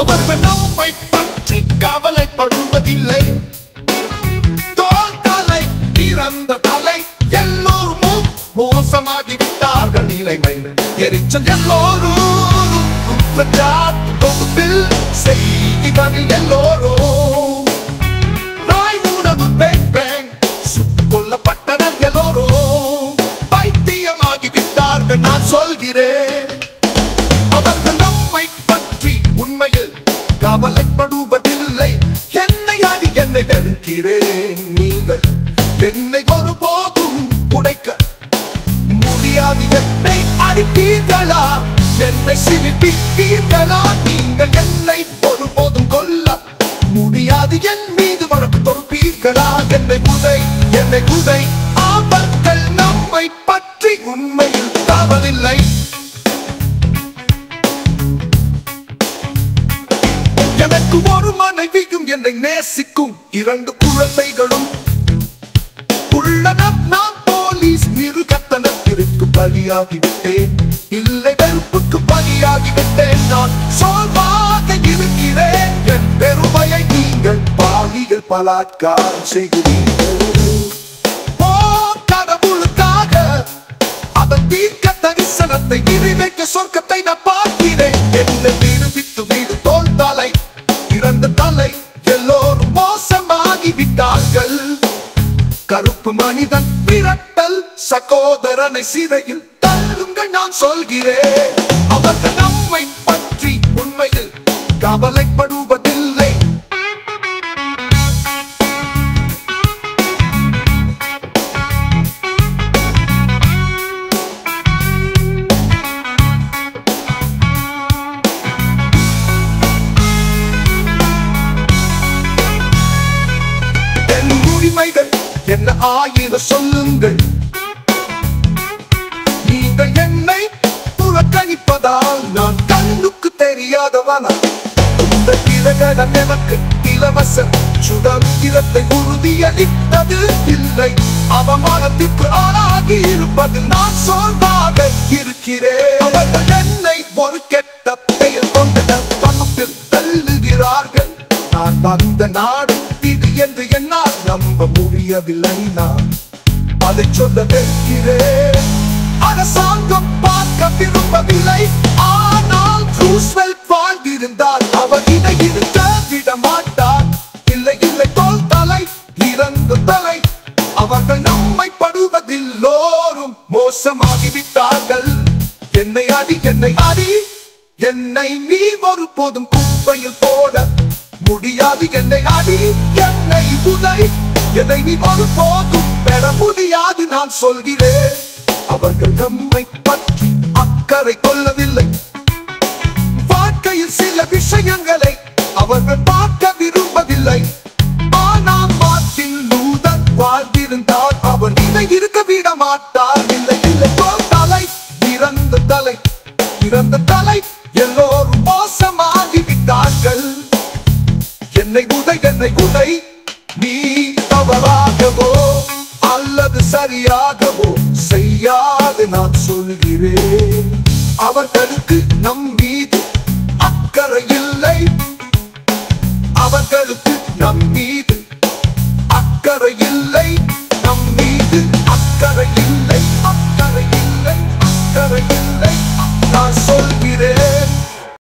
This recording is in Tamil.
அவர்கள் நம்மை பற்றி கவலைப்படுவதில்லை. தோல் தலை இறந்த தலை எல்லோரும் மோசமாகிவிட்டார்கள். நிலைமை எரிச்சல் எல்லோரும் குற்றச்சாட்டு தொகுப்பில் செய்திகளில் எல்லோரும் நாய் உணவு பேங் சுட்டுக் கொல்லப்பட்டனர். எல்லோரும் பைத்தியமாகிவிட்டார்கள். நான் சொல்கிறேன், அவர்கள் நம்மை பற்றி உண்மையில் கவலைப்படுவதில்லை. என்னை அடி என்னை வெறுக்கிறேன். நீங்கள் என்னை ஒருபோதும் உடைக்க முடியாது. என்னை அடிப்பீர்களா, என்னை சிரிப்பீர்களா? நீங்கள் என்னை ஒருபோதும் கொல்ல முடியாது. என் மீது வழக்கு தொடுப்பீர்களா? என்னை குதை. அவர்கள் நம்மை பற்றி உண்மையில் கவலையில்லை. எனக்கு ஒரு மனைவியும் என்னை நேசிக்கும் 2 குழந்தைகளும் உள்ளனர். நான் போலீஸ் மிருகத்தனத்திற்கு பலியாகிவிட்டேன். இல்லை, வெறுப்புக்கு பலியாகிவிட்டேன். நான் சோர்வாக இருக்கிறேன். என் பெருமையை நீங்கள் பாலியல் பலாத்காரம் செய்கிறீர்கள். ஓ கடவுளுக்காக அதன் தீர்க்க தரிசனத்தை நிறைவேற்ற சொர்க்கத்தை நான் பார்க்கிறேன். என்னை விடுவித்து வீடு தோல் தலை இறந்த தலை எல்லோரும் மோசமாகிவிட்டார்கள். கருப்பு மனிதன் விரட்டல் சகோதரனை சிறையில் தள்ளுங்கள். நான் சொல்கிறேன், அவர்கள் நம்மை பற்றி உண்மையில் கவலைப்படுவதில்லை. என்ன ஆயிரம் சொல்லுங்கள், நீங்கள் என்னை புறக்கணிப்பதால் நான் கண்ணுக்கு தெரியாதவனா? இந்த கிரகணம் எனக்கு இலவச சுதந்திரத்தை உறுதியளித்தது இல்லை. அவமானத்திற்கு ஆளாகி இருப்பது நான் சோர்வாக இருக்கிறேன். அவர்கள் என்னை ஒரு கெட்ட பெயர் கொண்ட பணத்தில் தள்ளுகிறார்கள். நான் வந்த நாடு இது என்று என்னால் நம்ப முடியவில்லை. நான் அதை சொல்ல நிற்கிறேன். அரசாங்கம் பார்க்க விரும்பவில்லை. ஆனால் ரூஸ்வெல்ட் வாழ்ந்திருந்தால் அவர் இதை இருக்க விட மாட்டார். இல்லை, தோல் தலை இறந்த தலை. அவர்கள் நம்மை படுவதில்லோரும் மோசமாகிவிட்டார்கள். என்னை அடி என்னை நீ ஒருபோதும் குப்பையில் போட முடியாது. என்னை அடி என்னை உதை, என்னை நீ ஒருபோதும் பெற முடியாது. நான் சொல்கிறேன், அவர்கள் நம்மை பற்றி அக்கறை கொள்ளவில்லை. வாழ்க்கையில் சில விஷயங்களை அவர்கள் பார்க்க விரும்பவில்லை. ஆனால் மார்ட்டின் லூதர் வாழ்ந்திருந்தால் அவன் இதை இருக்க விட மாட்டார். இல்லை, தோல் தலை இறந்த தலை எல்லோரும் மோசமாகிவிட்டார்கள். என்னை குதை. நீ தவறாகவோ அல்லது சரியாகவோ செய்யாது. நான் சொல்கிறேன், அவர்களுக்கு நம் மீது அக்கறை இல்லை. அவர்களுக்கு நம் மீது அக்கறை இல்லை. நம் மீது அக்கறை இல்லை. நான் சொல்